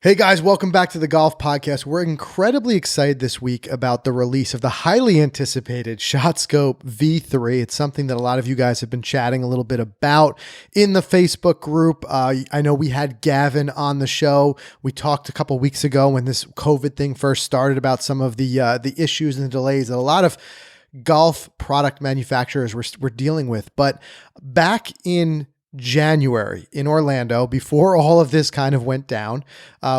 Hey guys, welcome back to the Golf Podcast. We're incredibly excited this week about the release of the highly anticipated ShotScope V3. It's something that a lot of you guys have been chatting a little bit about in the Facebook group. I know we had Gavin on the show. We talked a couple weeks ago when this COVID thing first started about some of the issues and the delays that a lot of golf product manufacturers were dealing with. But back in January in Orlando, before all of this kind of went down,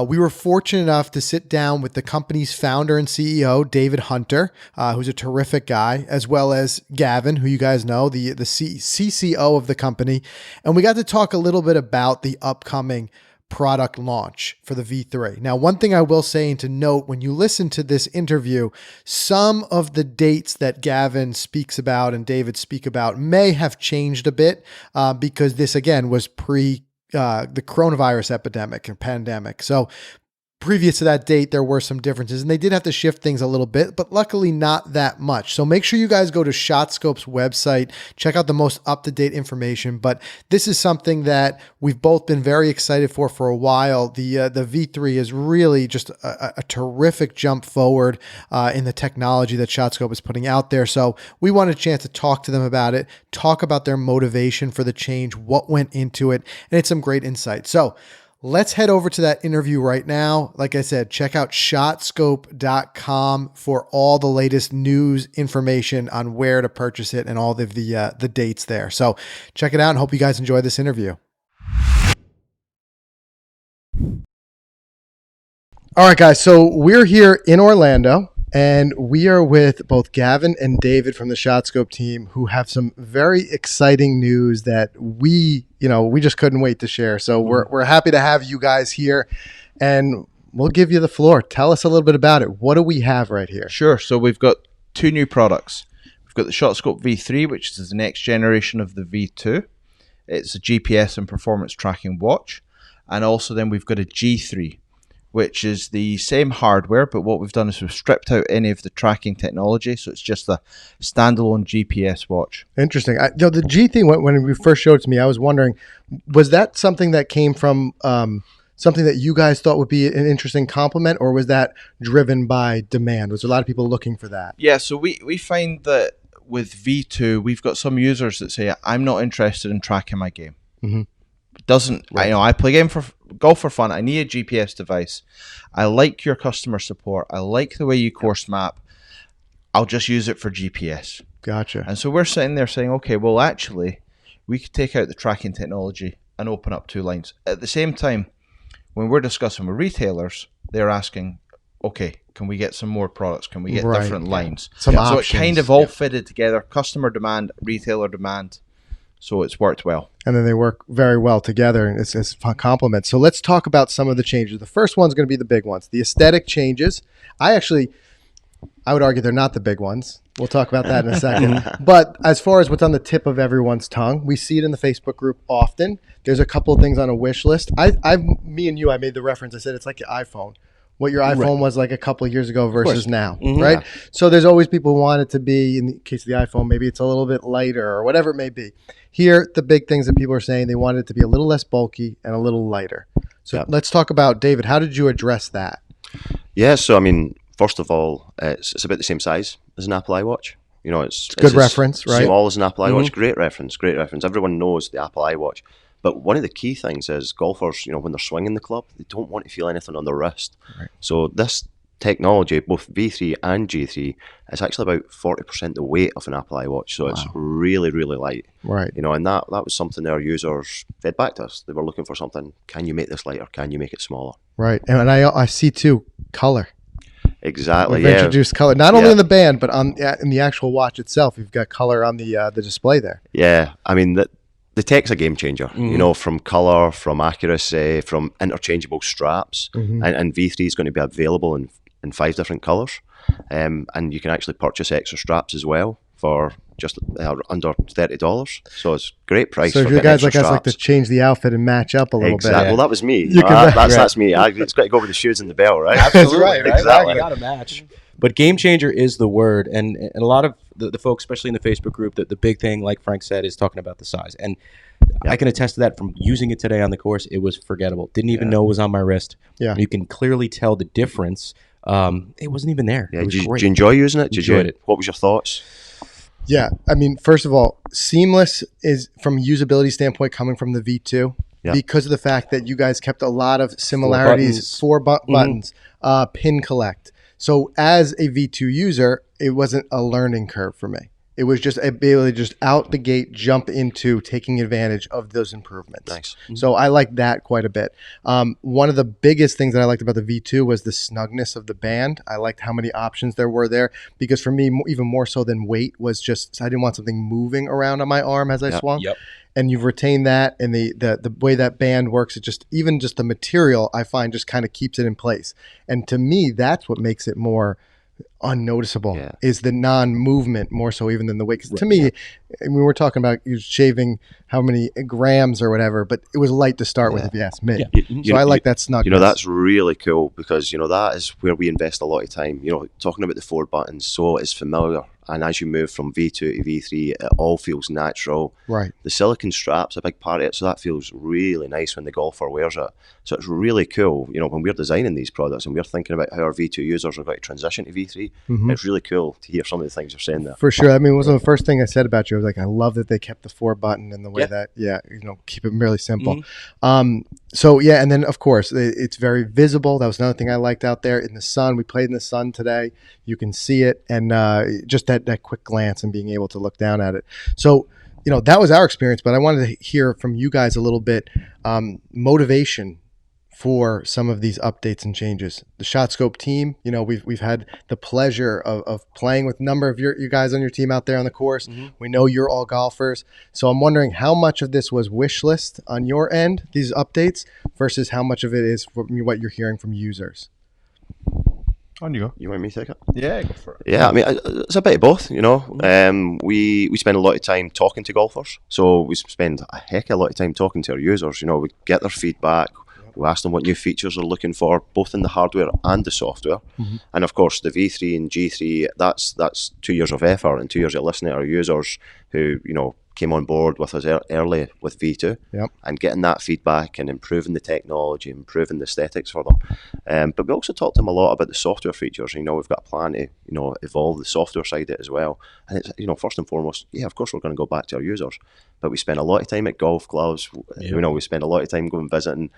we were fortunate enough to sit down with the company's founder and CEO, David Hunter, who's a terrific guy, as well as Gavin, who you guys know, the CCO of the company. And we got to talk a little bit about the upcoming product launch for the V3. Now, one thing I will say and to note, when you listen to this interview, some of the dates that Gavin speaks about and David speak about may have changed a bit because this, again, was pre the coronavirus epidemic and pandemic. So previous to that date, there were some differences and they did have to shift things a little bit, but luckily not that much. So make sure you guys go to ShotScope's website, check out the most up-to-date information. But this is something that we've both been very excited for a while. The V3 is really just a terrific jump forward in the technology that ShotScope is putting out there. So we wanted a chance to talk to them about it, talk about their motivation for the change, what went into it, and it's some great insight. So let's head over to that interview right now. Like I said, check out shotscope.com for all the latest news information on where to purchase it and all of the dates there. So check it out and hope you guys enjoy this interview. All right, guys. So we're here in Orlando and we are with both Gavin and David from the ShotScope team who have some very exciting news that we just couldn't wait to share. So we're happy to have you guys here and we'll give you the floor. Tell us a little bit about it. What do we have right here? Sure. So we've got two new products. We've got the ShotScope V3, which is the next generation of the V2. It's a GPS and performance tracking watch. And also then we've got a G3, which is the same hardware, but what we've done is we've stripped out any of the tracking technology, so it's just a standalone GPS watch. Interesting. The G thing, when we first showed it to me, I was wondering, was that something that came from something that you guys thought would be an interesting complement, or was that driven by demand? Was there a lot of people looking for that? Yeah, so we find that with V2, we've got some users that say, I'm not interested in tracking my game. Mm-hmm. Right. I play golf for fun. I need a GPS device. I like your customer support. I like the way you course map. I'll just use it for GPS. Gotcha. And so we're sitting there saying, okay, well, actually, we could take out the tracking technology and open up two lines. At the same time, when we're discussing with retailers, they're asking, okay, can we get some more products? Can we get different lines? Some options. So it kind of all fitted together, customer demand, retailer demand. So it's worked well. And then they work very well together, and it's a complement. So let's talk about some of the changes. The first one's going to be the big ones. The aesthetic changes. I would argue they're not the big ones. We'll talk about that in a second. But as far as what's on the tip of everyone's tongue, we see it in the Facebook group often. There's a couple of things on a wish list. I made the reference. I said it's like your iPhone. What your iPhone was like a couple of years ago versus now, right? Yeah. So there's always people who want it to be, in the case of the iPhone, maybe it's a little bit lighter or whatever it may be. Here, the big things that people are saying, they want it to be a little less bulky and a little lighter. So let's talk about, David, how did you address that? Yeah, so I mean, first of all, it's about the same size as an Apple iWatch. It's good reference, right? Small as an Apple iWatch. Great reference. Everyone knows the Apple iWatch. But one of the key things is golfers, when they're swinging the club, they don't want to feel anything on their wrist. Right. So this technology, both V3 and G3, is actually about 40% the weight of an Apple iWatch. So it's really, really light. Right. And that was something our users fed back to us. They were looking for something. Can you make this lighter? Can you make it smaller? Right. And I see too, color. Exactly. We've introduced color, not only in the band, but in the actual watch itself. You've got color on the display there. Yeah. I mean, the tech's a game changer, from color, from accuracy, from interchangeable straps. And V3 is going to be available in 5 different colors. And you can actually purchase extra straps as well for just under $30. So it's great price. So if you guys like us like to change the outfit and match up a little bit. Well, that was me. That's me. It's got to go with the shoes and the belt, right? Absolutely. right. Exactly. You got to match. But game changer is the word. And a lot of the folks, especially in the Facebook group, the big thing, like Frank said, is talking about the size. And I can attest to that from using it today on the course. It was forgettable. Didn't even know it was on my wrist. Yeah. You can clearly tell the difference. It wasn't even there. Yeah, It was did great. you enjoy using it? Enjoyed it. What was your thoughts? Yeah, I mean, first of all, seamless is from a usability standpoint coming from the V2 because of the fact that you guys kept a lot of similarities, buttons, pin collect. So as a V2 user, it wasn't a learning curve for me. It was just ability to just out the gate, jump into taking advantage of those improvements. Nice. So I like that quite a bit. One of the biggest things that I liked about the V2 was the snugness of the band. I liked how many options there were there because for me, even more so than weight was just, I didn't want something moving around on my arm as I swung. Yep. And you've retained that, and the way that band works, it just even just the material I find just kind of keeps it in place. And to me, that's what makes it more unnoticeable is the non-movement more so even than the weight. Because to me, we were talking about you shaving how many grams or whatever, but it was light to start with if you ask me. So I like that snug. That's really cool because, that is where we invest a lot of time. Talking about the 4 buttons, so it's familiar. And as you move from V2 to V3, it all feels natural. Right. The silicone strap's a big part of it, so that feels really nice when the golfer wears it. So it's really cool, when we're designing these products and we're thinking about how our V2 users are going to transition to V3, it's really cool to hear some of the things you're saying there. For sure. I mean, it was the first thing I said about you. I was like, I love that they kept the 4 button and the way that, keep it really simple. So, and then, of course, it's very visible. That was another thing I liked out there in the sun. We played in the sun today. You can see it, and just that quick glance and being able to look down at it. So, that was our experience, but I wanted to hear from you guys a little bit motivation for some of these updates and changes. The ShotScope team, we've had the pleasure of playing with a number of you guys on your team out there on the course. We know you're all golfers. So I'm wondering how much of this was wish list on your end, these updates, versus how much of it is from what you're hearing from users. On you go. You want me to take it? Yeah, go for it. Yeah, I mean, it's a bit of both, We spend a lot of time talking to golfers. So we spend a heck of a lot of time talking to our users. We get their feedback. We ask them what new features they're looking for, both in the hardware and the software. And of course, the V3 and G3, that's 2 years of effort and 2 years of listening to our users who, came on board with us early with V2 and getting that feedback and improving the technology, improving the aesthetics for them. But we also talked to them a lot about the software features. We've got a plan to, evolve the software side of it as well. And it's, first and foremost, of course we're going to go back to our users. But we spend a lot of time at golf clubs. We spend a lot of time going visiting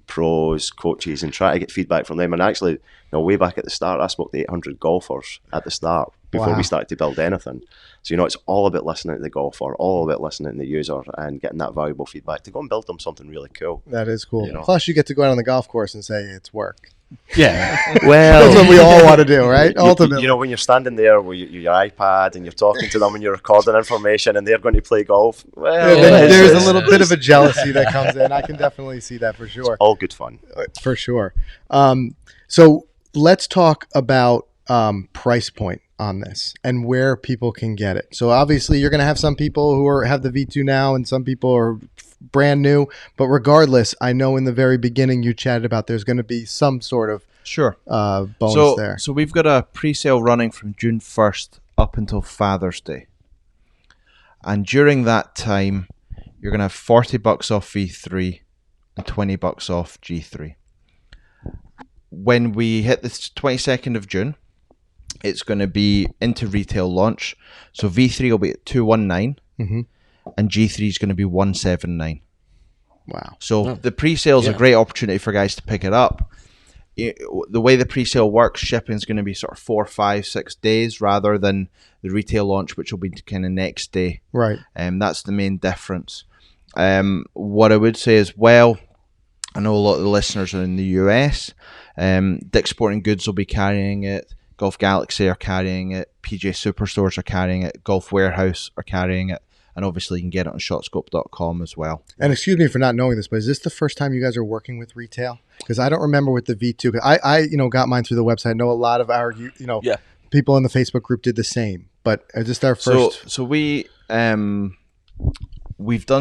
pros, coaches, and try to get feedback from them. And actually, way back at the start, I spoke to 800 golfers at the start before we started to build anything. So, it's all about listening to the golfer, all about listening to the user and getting that valuable feedback to go and build them something really cool. That is cool. Plus, you get to go out on the golf course and say it's work. Yeah. Well, that's what we all want to do, right? Ultimately. When you're standing there with your iPad and you're talking to them and you're recording information and they're going to play golf, there's a little bit of a jealousy that comes in. I can definitely see that for sure. It's all good fun. For sure. So let's talk about price point on this and where people can get it. So obviously you're going to have some people who have the V2 now and some people are brand new, but regardless, I know in the very beginning you chatted about there's going to be some sort of bonus there. So we've got a pre-sale running from June 1st up until Father's Day. And during that time, you're going to have $40 off V3 and $20 off G3. When we hit the 22nd of June, it's going to be into retail launch. So V3 will be at $219 and G3 is going to be $179. Wow. So the pre-sale is a great opportunity for guys to pick it up. The way the pre-sale works, shipping is going to be sort of 4, 5, 6 days rather than the retail launch, which will be kind of next day. Right. That's the main difference. What I would say as well, I know a lot of the listeners are in the US. Dick's Sporting Goods will be carrying it. Golf Galaxy are carrying it. PJ Superstores are carrying it. Golf Warehouse are carrying it. And obviously you can get it on shotscope.com as well. And excuse me for not knowing this, but is this the first time you guys are working with retail? Because I don't remember with the V2. I got mine through the website. I know a lot of our people in the Facebook group did the same. But is this our first? So we've done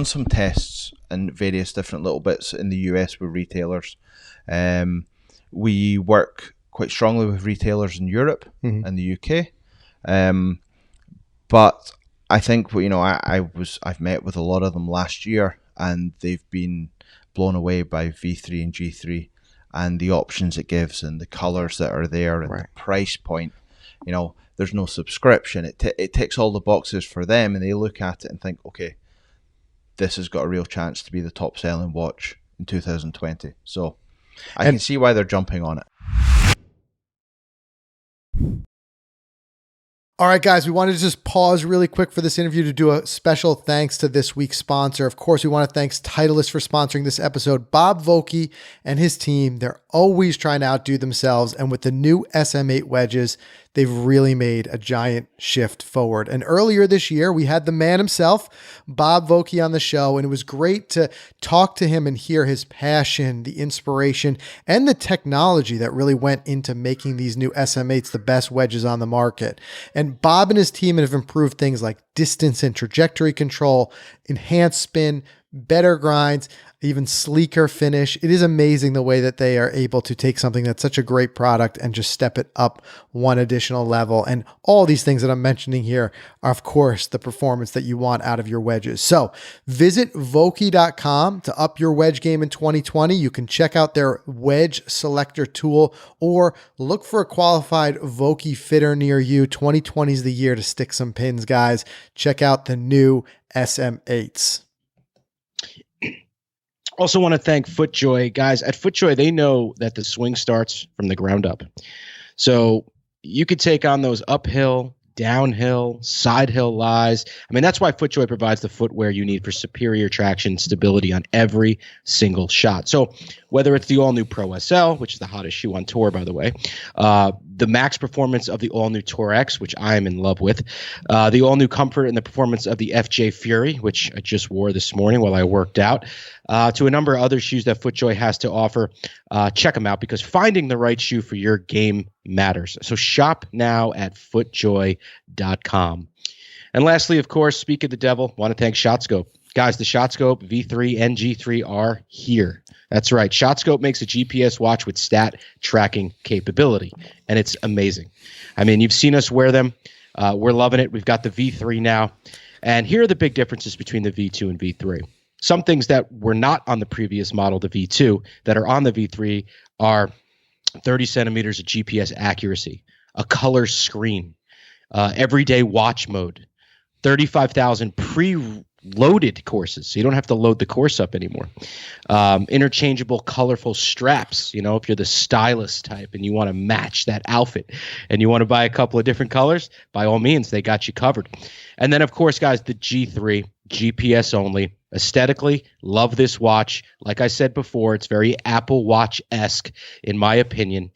some tests in various different little bits in the US with retailers. We work quite strongly with retailers in Europe and the UK. But I think I've met with a lot of them last year, and they've been blown away by V3 and G3 and the options it gives and the colors that are there and the price point. There's no subscription. It ticks all the boxes for them, and they look at it and think, okay, this has got a real chance to be the top selling watch in 2020. So I can see why they're jumping on it. All right, guys, we wanted to just pause really quick for this interview to do a special thanks to this week's sponsor. Of course, we want to thank Titleist for sponsoring this episode. Bob Vokey and his team, they're always trying to outdo themselves. And with the new SM8 wedges, they've really made a giant shift forward. And earlier this year, we had the man himself, Bob Vokey, on the show, and it was great to talk to him and hear his passion, the inspiration, and the technology that really went into making these new SM8s the best wedges on the market. And Bob and his team have improved things like distance and trajectory control, enhanced spin, better grinds, even sleeker finish. It is amazing the way that they are able to take something that's such a great product and just step it up one additional level. And all these things that I'm mentioning here are, of course, the performance that you want out of your wedges. So visit Vokey.com to up your wedge game in 2020. You can check out their wedge selector tool or look for a qualified Vokey fitter near you. 2020 is the year to stick some pins, guys. Check out the new SM8s. Also want to thank FootJoy. Guys, at FootJoy, they know that the swing starts from the ground up. So you could take on those uphill, downhill, side hill lies. I mean, that's why FootJoy provides the footwear you need for superior traction and stability on every single shot. So whether it's the all-new Pro SL, which is the hottest shoe on tour, by the way, the max performance of the all-new Tour X, which I am in love with, the all-new comfort and the performance of the FJ Fury, which I just wore this morning while I worked out, to a number of other shoes that FootJoy has to offer. Check them out, because finding the right shoe for your game matters. So shop now at footjoy.com. And lastly, of course, speak of the devil, want to thank ShotScope. Guys, the ShotScope V3 and G3 are here. That's right. ShotScope makes a GPS watch with stat tracking capability, and it's amazing. I mean, you've seen us wear them. We're loving it. We've got the V3 now. And here are the big differences between the V2 and V3. Some things that were not on the previous model, the V2, that are on the V3 are 30 centimeters of GPS accuracy, a color screen, everyday watch mode, 35,000 pre-loaded courses, so you don't have to load the course up anymore. Interchangeable, colorful straps. If you're the stylist type and you want to match that outfit and you want to buy a couple of different colors, by all means, they got you covered. And then, of course, guys, the G3, GPS only. Aesthetically, love this watch. Like I said before, it's very Apple Watch-esque, in my opinion.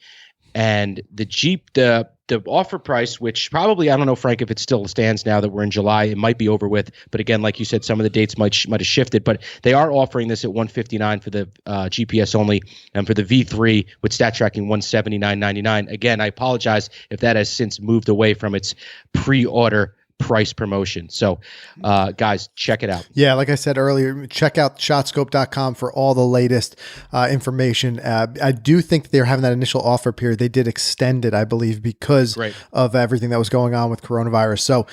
And the offer price, which probably, I don't know, Frank, if it still stands now that we're in July, it might be over with. But again, like you said, some of the dates might have shifted. But they are offering this at $159 for the GPS only, and for the V3 with stat tracking $179.99. Again, I apologize if that has since moved away from its pre-order price promotion. So guys, check it out. Yeah, like I said earlier, check out shotscope.com for all the latest information. I do think they're having that initial offer period. They did extend it, I believe, because of everything that was going on with coronavirus. So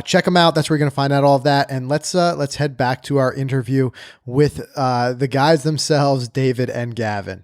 check them out. That's where you're going to find out all of that. And let's head back to our interview with the guys themselves, David and Gavin.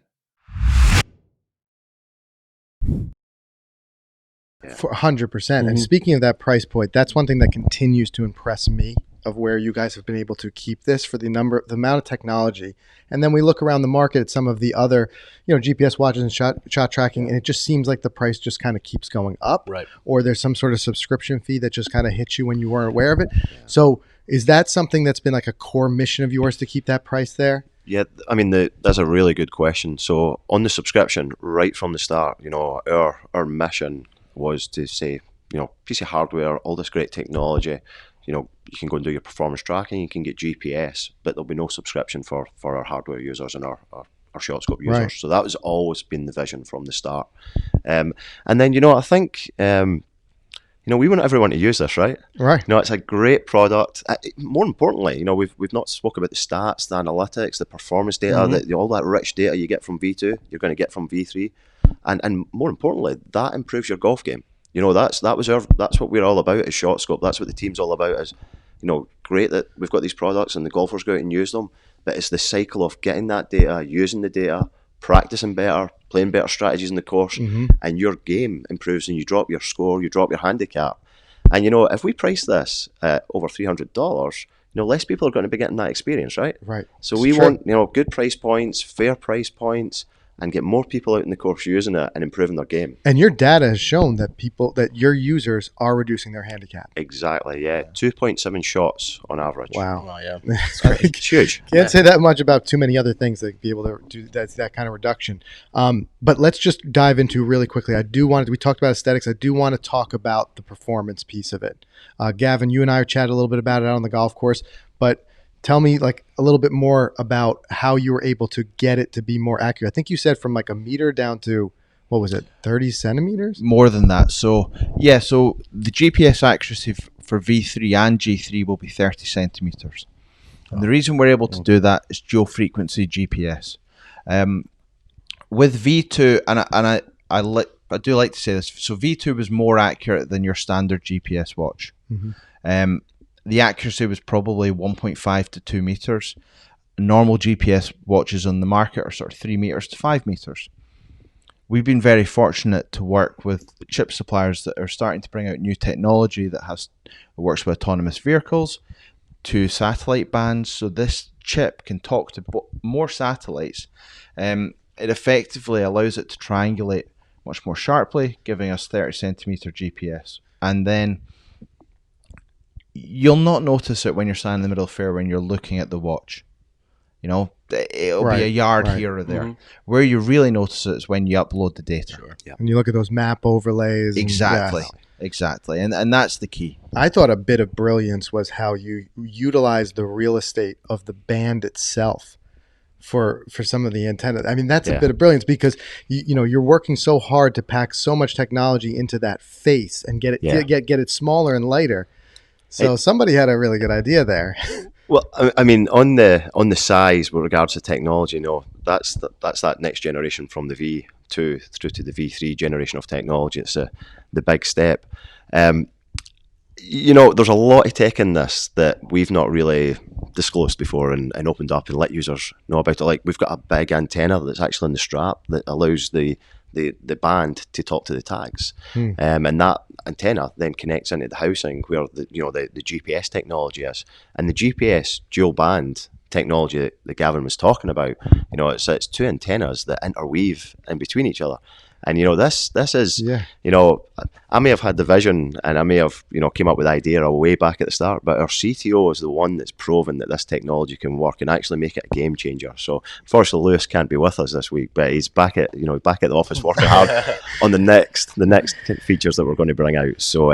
For 100%. And speaking of that price point, that's one thing that continues to impress me, of where you guys have been able to keep this for the amount of technology. And then we look around the market at some of the other, GPS watches and shot tracking, and it just seems like the price just kind of keeps going up. Right. Or there's some sort of subscription fee that just kind of hits you when you weren't aware of it. Yeah. So is that something that's been like a core mission of yours, to keep that price there? Yeah, I mean, that's a really good question. So on the subscription, right from the start, our mission was to say, piece of hardware, all this great technology, you can go and do your performance tracking, you can get GPS, but there'll be no subscription for our hardware users and our ShotScope users. Right. So that was always been the vision from the start. And then, I think, we want everyone to use this, right? Right. It's a great product. More importantly, we've not spoke about the stats, the analytics, the performance data, all that rich data you get from V2, you're going to get from V3. And more importantly, that improves your golf game. that's what we're all about as Shot Scope. That's what the team's all about. Is great that we've got these products and the golfers go out and use them, but it's the cycle of getting that data, using the data, practicing better, playing better strategies in the course, and your game improves and you drop your score, you drop your handicap. And if we price this at over $300, less people are going to be getting that experience, right? Right. So we want good price points, fair price points, and get more people out in the course using it and improving their game. And your data has shown that your users are reducing their handicap. Exactly, yeah. 2.7 shots on average. Wow. Oh, yeah. It's huge. Can't say that much about too many other things that be able to do that kind of reduction. But let's just dive into really quickly. We talked about aesthetics. I do want to talk about the performance piece of it. Gavin, you and I chatted a little bit about it out on the golf course, but tell me like a little bit more about how you were able to get it to be more accurate. I think you said from like a meter down to, what was it, 30 centimeters? More than that. So the GPS accuracy for V3 and G3 will be 30 centimeters. And the reason we're able to do that is dual frequency GPS. With V2, and I do like to say this, so V2 was more accurate than your standard GPS watch. The accuracy was probably 1.5 to 2 meters. Normal GPS watches on the market are sort of 3 meters to 5 meters. We've been very fortunate to work with chip suppliers that are starting to bring out new technology that works with autonomous vehicles to satellite bands. So this chip can talk to more satellites. It effectively allows it to triangulate much more sharply, giving us 30 centimeter GPS. And then you'll not notice it when you're standing in the middle of the fair when you're looking at the watch. It'll be a yard here or there. Where you really notice it is when you upload the data. Sure. Yeah. And you look at those map overlays. Exactly. And that's the key. I thought a bit of brilliance was how you utilize the real estate of the band itself for some of the antenna. I mean, that's a bit of brilliance because you're working so hard to pack so much technology into that face and get it smaller and lighter. So somebody had a really good idea there. Well, I mean, on the size with regards to technology, that's that next generation from the V2 through to the V3 generation of technology. It's the big step. There's a lot of tech in this that we've not really disclosed before and opened up and let users know about it. Like we've got a big antenna that's actually in the strap that allows the band to talk to the tags, and that antenna then connects into the housing where the GPS technology is, and the GPS dual band technology that Gavin was talking about. It's two antennas that interweave in between each other. And this is I may have had the vision and I may have came up with the idea way back at the start, but our CTO is the one that's proven that this technology can work and actually make it a game changer. So unfortunately Lewis can't be with us this week, but he's back at the office working hard on the next features that we're going to bring out. So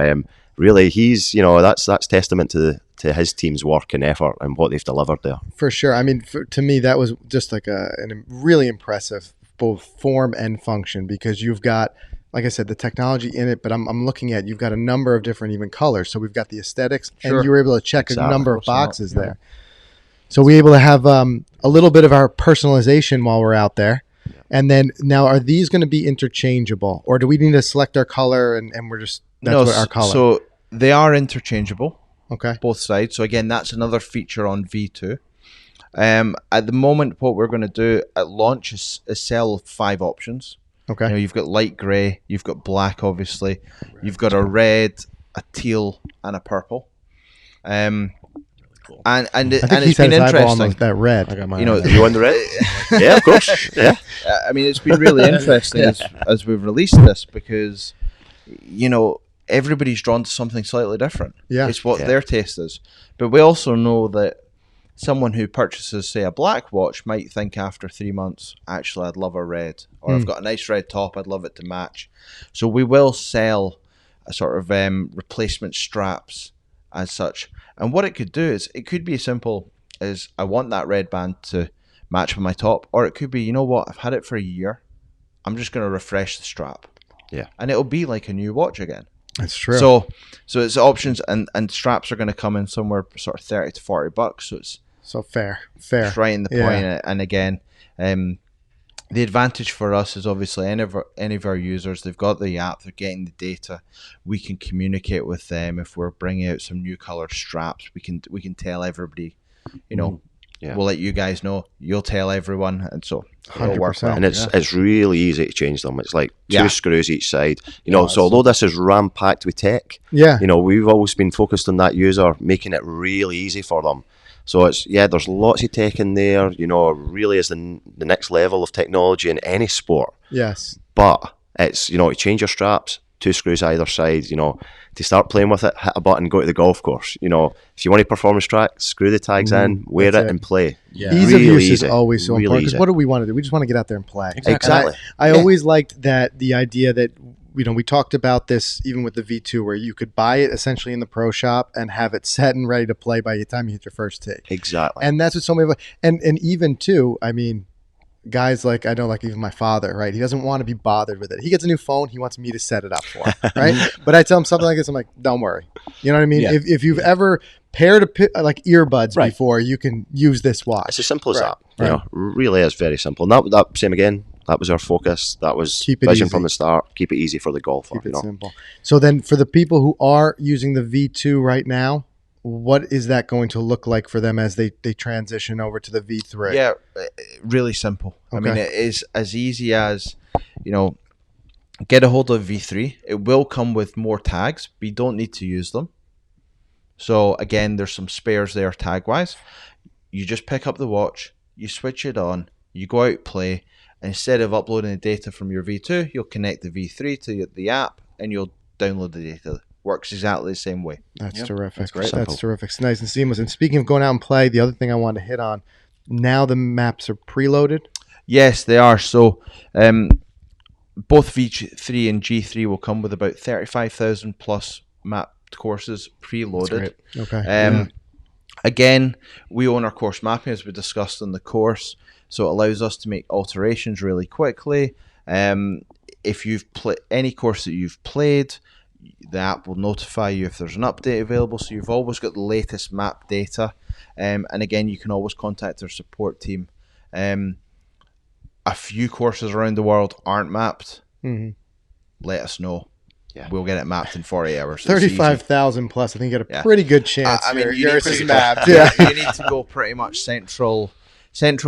really he's that's testament to his team's work and effort and what they've delivered there. For sure. I mean, to me that was just like a really impressive both form and function, because you've got, like I said, the technology in it, but I'm looking at, you've got a number of different even colors. So we've got the aesthetics, and you were able to check a number of boxes there. So we're able to have a little bit of our personalization while we're out there. And then now, are these going to be interchangeable, or do we need to select our color and we're just, that's our color? So they are interchangeable. Okay. Both sides. So again, that's another feature on V2. At the moment, what we're going to do at launch is sell 5 options. Okay. You've got light grey, you've got black, obviously, you've got a red, a teal, and a purple. And it's been interesting. That red. I got my You want the red? Yeah, of course. Yeah. I mean, it's been really interesting as we've released this, because everybody's drawn to something slightly different. Yeah. It's what their taste is. But we also know that someone who purchases, say, a black watch might think after 3 months, actually, I'd love a red, or I've got a nice red top, I'd love it to match. So we will sell a sort of replacement straps as such. And what it could do is, it could be as simple as, I want that red band to match with my top, or it could be, you know what, I've had it for a year, I'm just going to refresh the strap. Yeah. And it'll be like a new watch again. That's true. So it's options, and straps are going to come in somewhere sort of $30 to $40. So it's fair. It's right in the point. And again, the advantage for us is obviously any of our users, they've got the app, they're getting the data. We can communicate with them. If we're bringing out some new color straps, we can tell everybody, we'll let you guys know, you'll tell everyone, and so it'll work well. And it's really easy to change them. It's like two screws each side. So although this is ram-packed with tech, we've always been focused on that user, making it really easy for them. So there's lots of tech in there, it really is the next level of technology in any sport. Yes. But it's, to change your straps, 2 screws either side, to start playing with it, hit a button, go to the golf course. If you want a performance track, screw the tags in, wear it and play. Yeah. Ease of use is always so important, because what do we want to do? We just want to get out there and play. Exactly. I always liked the idea that, we talked about this even with the V2, where you could buy it essentially in the pro shop and have it set and ready to play by the time you hit your first tee. Exactly. And that's what so many, and even too, guys like, I know, like even my father, right? He doesn't want to be bothered with it. He gets a new phone, he wants me to set it up for him, right? But I tell him something like this, I'm like, don't worry. You know what I mean? Yeah. If you've ever paired like earbuds before, you can use this watch. It's as simple as that. Right. Really is very simple. And that same again, that was our focus. That was vision from the start. Keep it easy for the golfer. Keep it simple. So then for the people who are using the V2 right now, what is that going to look like for them as they transition over to the V3? Yeah, really simple. Okay. It is as easy as, get a hold of V3. It will come with more tags, but you don't need to use them. So again, there's some spares there tag-wise. You just pick up the watch, you switch it on, you go out, play. Instead of uploading the data from your V2, you'll connect the V3 to the app and you'll download the data. Works exactly the same way. That's terrific. That's great. That's terrific. It's nice and seamless. And speaking of going out and play, the other thing I wanted to hit on, now the maps are preloaded? Yes, they are. So both V3 and G3 will come with about 35,000 plus mapped courses preloaded. Okay. Again, we own our course mapping, as we discussed in the course. So it allows us to make alterations really quickly. If you've any course that you've played, the app will notify you if there's an update available. So you've always got the latest map data. And again, you can always contact our support team. A few courses around the world aren't mapped. Mm-hmm. Let us know. Yeah. We'll get it mapped in 48 hours. 35,000 plus. I think you got a pretty good chance. Yours is mapped. You need to go pretty much Central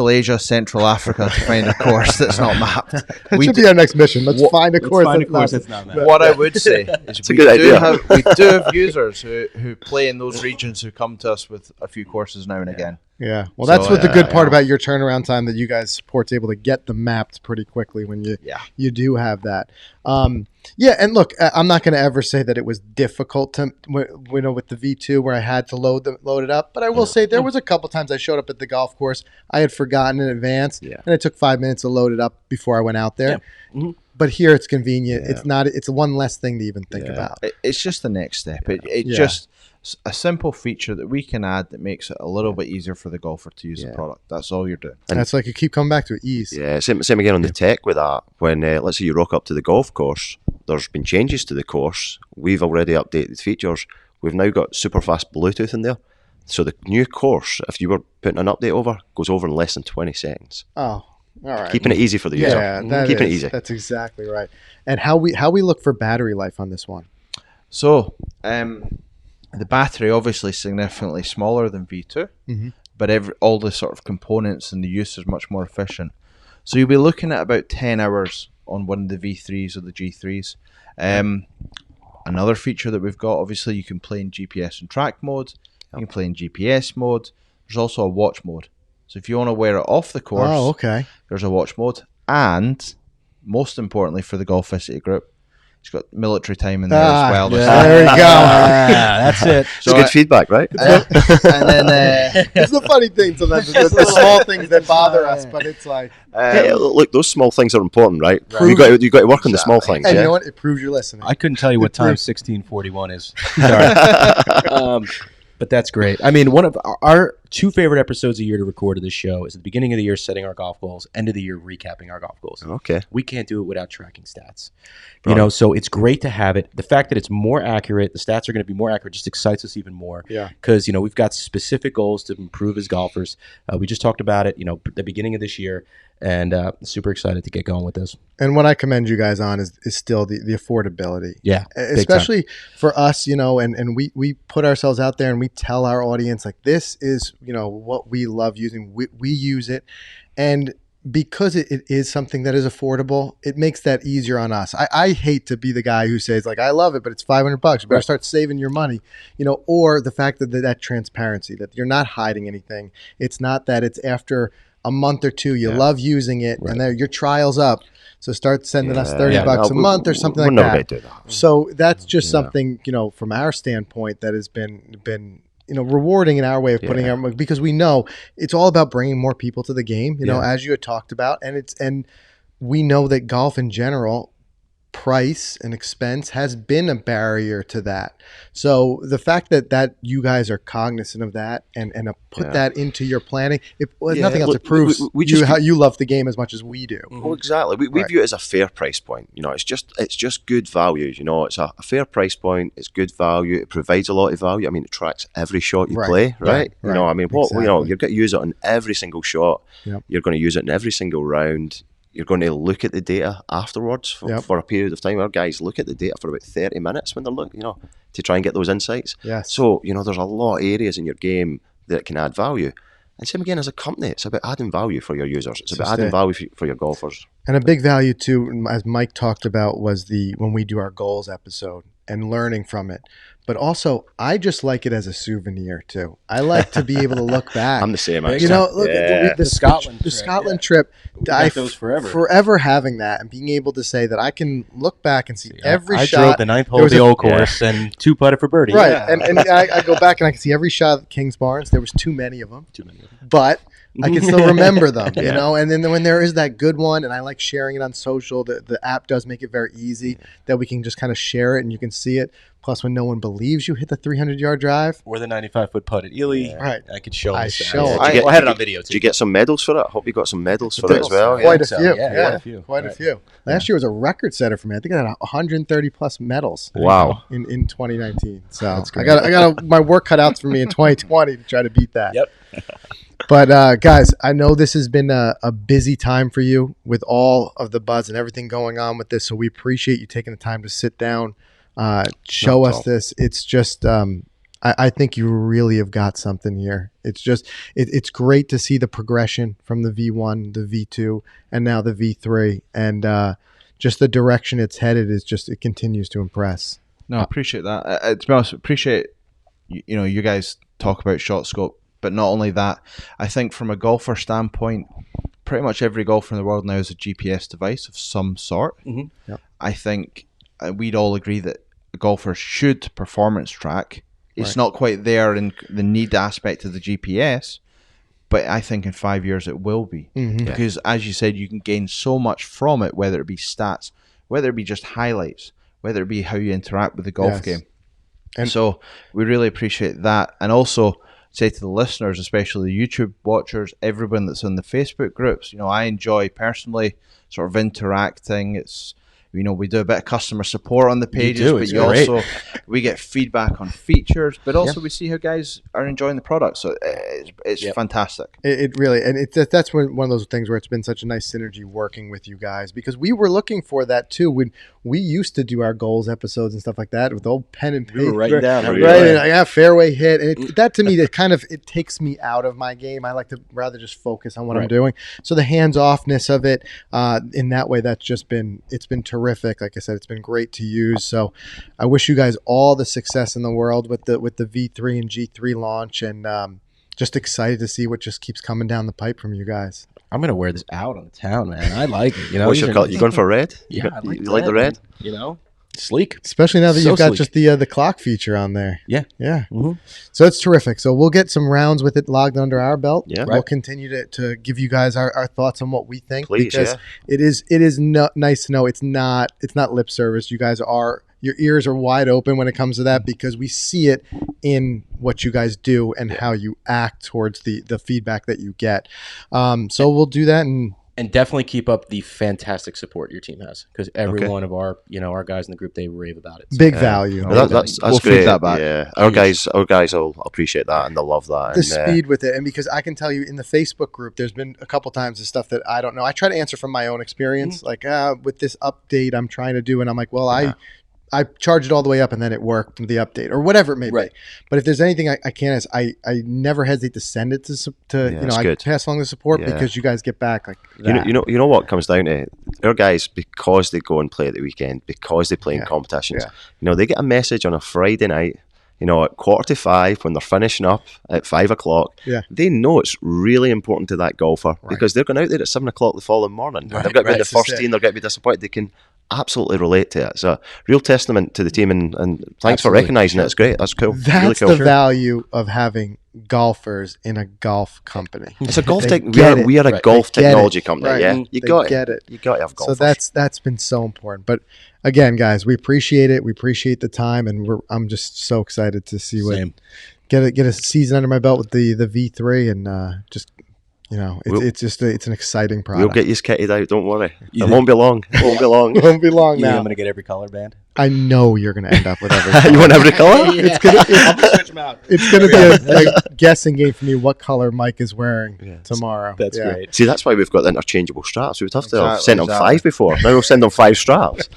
Asia, Central Africa to find a course that's not mapped. That should be our next mission. Let's find a course that's not mapped. What I would say is we do have users who play in those regions who come to us with a few courses now and again. Yeah. Well, that's what the good part about your turnaround time, that you guys support's able to get them mapped pretty quickly when you do have that. And look, I'm not going to ever say that it was difficult to, with the V2 where I had to load it up. But I will say there was a couple times I showed up at the golf course, I had forgotten in advance, and it took 5 minutes to load it up before I went out there. Yeah. Mm-hmm. But here it's convenient. Yeah. It's one less thing to even think about. It's just the next step. It's just a simple feature that we can add that makes it a little bit easier for the golfer to use the product. That's all you're doing. And that's like you keep coming back to it, ease. Yeah, same again on the tech with that. When let's say you rock up to the golf course, there's been changes to the course. We've already updated features. We've now got super fast Bluetooth in there. So the new course, if you were putting an update over, goes over in less than 20 seconds. Oh, all right. Keeping it easy for the user. Yeah, keeping it easy. That's exactly right. And how we look for battery life on this one? So, the battery obviously significantly smaller than V2, but all the sort of components and the use is much more efficient. So you'll be looking at about 10 hours on one of the V3s or the G3s. Another feature that we've got, obviously you can play in GPS and track mode. You can play in GPS mode. There's also a watch mode. So if you want to wear it off the course, there's a watch mode. And most importantly for the Golficity group, it's got military time in there as well. There we go. That's it. So it's good feedback, right? And then it's the funny thing sometimes. The small things that bother us, but it's like, hey, look, those small things are important, right? You got to work on the small things. And you know what? It proves you're listening. I couldn't tell you what time 1641 is. Sorry. But that's great. I mean, one of our two favorite episodes a year to record of this show is at the beginning of the year setting our golf goals, end of the year recapping our golf goals. Okay. We can't do it without tracking stats. You know, so it's great to have it. The fact that it's more accurate, the stats are going to be more accurate, just excites us even more. Yeah. Because, you know, we've got specific goals to improve as golfers. We just talked about it, you know, the beginning of this year, and super excited to get going with this. And what I commend you guys on is still the affordability. Yeah. Especially for us, you know, and we put ourselves out there and we tell our audience, like, this is, you know, what we love using. We use it. And because it is something that is affordable, it makes that easier on us. I hate to be the guy who says, like, I love it, but it's $500. You better start saving your money, you know, or the fact that transparency, that you're not hiding anything. It's not that it's after a month or two, you love using it, and your trial's up. So start sending us $30 a month or something like that. Do that. So that's just something, you know, from our standpoint that has been you know, rewarding in our way of putting our, because we know it's all about bringing more people to the game, you know, as you had talked about, and we know that golf in general, price and expense has been a barrier to that. So the fact that you guys are cognizant of that and put that into your planning, if nothing else, it proves how you love the game as much as we do. Well, exactly. We view it as a fair price point. You know, it's just good value. You know, it's a fair price point. It's good value. It provides a lot of value. I mean, it tracks every shot you play, right? You know, I mean, you know, you're going to use it on every single shot. Yep. You're going to use it in every single round. You're going to look at the data afterwards for a period of time. Our guys look at the data for about 30 minutes when they're looking, you know, to try and get those insights. Yes. So, you know, there's a lot of areas in your game that can add value. And same again as a company, it's about adding value for your users. It's about adding value for your golfers. And a big value too, as Mike talked about, was when we do our goals episode and learning from it. But also, I just like it as a souvenir too. I like to be able to look back. I'm the same, actually. You know, look, the Scotland trip. Those forever. Forever having that and being able to say that I can look back and see every shot. I drove the 9th hole of the old course and 2-putted for birdie. Right, and I go back and I can see every shot at Kings Barnes. There was too many of them. But I can still remember them, you know. And then when there is that good one, and I like sharing it on social, the app does make it very easy that we can just kind of share it and you can see it. Plus, when no one believes you hit the 300-yard drive. Or the 95-foot putt at Ely. Right. I could show this. I had it on video, too. Did you get some medals for that? I hope you got some medals for it as well. Quite a few. Quite a few. Last year was a record setter for me. I think I had 130-plus medals. Wow. In 2019. So I got my work cut out for me in 2020 to try to beat that. Yep. But guys, I know this has been a busy time for you with all of the buzz and everything going on with this. So we appreciate you taking the time to sit down, show us this. It's just, I think you really have got something here. It's just, it's great to see the progression from the V1, the V2, and now the V3, and just the direction it's headed is just, it continues to impress. No, I appreciate that. To be honest, appreciate, you know, you guys talk about shot scope. But not only that, I think from a golfer standpoint, pretty much every golfer in the world now has a GPS device of some sort. Yep. I think we'd all agree that golfers should performance track. It's not quite there in the need aspect of the GPS, but I think in 5 years it will be. Because as you said, you can gain so much from it, whether it be stats, whether it be just highlights, whether it be how you interact with the golf game. And so we really appreciate that. And also, say to the listeners, especially the YouTube watchers, everyone that's in the Facebook groups, you know, I enjoy personally sort of interacting. It's, you know, we do a bit of customer support on the pages, but we get feedback on features, but also we see how guys are enjoying the product. So it's fantastic. It really, and that's one of those things where it's been such a nice synergy working with you guys, because we were looking for that too when we used to do our goals episodes and stuff like that with old pen and paper. We were writing down. Right, and I got fairway hit, and that to me, it takes me out of my game. I like to rather just focus on what I'm doing. So the hands-offness of it, in that way, it's been terrific. Like I said, it's been great to use. So I wish you guys all the success in the world with the V3 and G3 launch, and just excited to see what just keeps coming down the pipe from you guys. I'm gonna wear this out on the town, man. I like it. You know, what's your color? You going for red? Yeah, you like the red? You know, sleek, especially now that So you've got sleek. just the clock feature on there. Yeah. Mm-hmm. So it's terrific. So we'll get some rounds with it logged under our belt. Yeah, we'll continue to give you guys our thoughts on what we think. Please, because it is nice to know it's not lip service. You guys are your ears are wide open when it comes to that, because we see it in what you guys do and how you act towards the feedback that you get. So we'll do that, and definitely keep up the fantastic support your team has, because every one of our guys in the group, they rave about it. So. Big value. That's we'll great. feed that back. Yeah, our guys will appreciate that and they'll love that. The speed with it, and because I can tell you in the Facebook group, there's been a couple times the stuff that I don't know. I try to answer from my own experience, like with this update I'm trying to do, and I'm like, well, I charged it all the way up and then it worked with the update or whatever it may be. But if there's anything I can ask, I never hesitate to send it to I pass along the support because you guys get back like that. You know what comes down to our guys, because they go and play at the weekend, because they play in competitions. They get a message on a Friday night. At 4:45 when they're finishing up at 5 o'clock, they know it's really important to that golfer because they're going out there at 7 o'clock the following morning. They've got to be in the first team. They're going to be disappointed. They can absolutely relate to it. So real testament to the team, and thanks for recognising it. It's great. That's cool. That's really cool. the value of having golfers in a golf company. It's a golf tech. We are a golf technology company. Right. Yeah, you got get it. You got to have golfers. So that's been so important. But again, guys, we appreciate it. We appreciate the time, and I'm just so excited to see get a season under my belt with the V3, and just. It's an exciting product. We'll get you kitted out. Don't worry. It won't be long. It won't be long. It won't be long You now. think I'm going to get every color band? I know you're going to end up with every color. You want every color? It's going to be a guessing game for me what color Mike is wearing tomorrow. That's great. See, that's why we've got the interchangeable straps. We would have to have sent them 5 before. Now we'll send them 5 straps.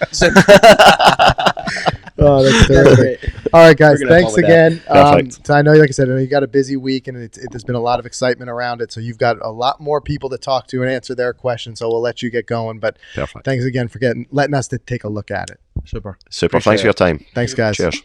Oh, that's terrific. All right, guys. Thanks again. Perfect. So I know, like I said, you got a busy week, and there's been a lot of excitement around it. So you've got a lot more people to talk to and answer their questions. So we'll let you get going. But thanks again for letting us to take a look at it. Super. Thanks for your time. Thanks, guys. Cheers.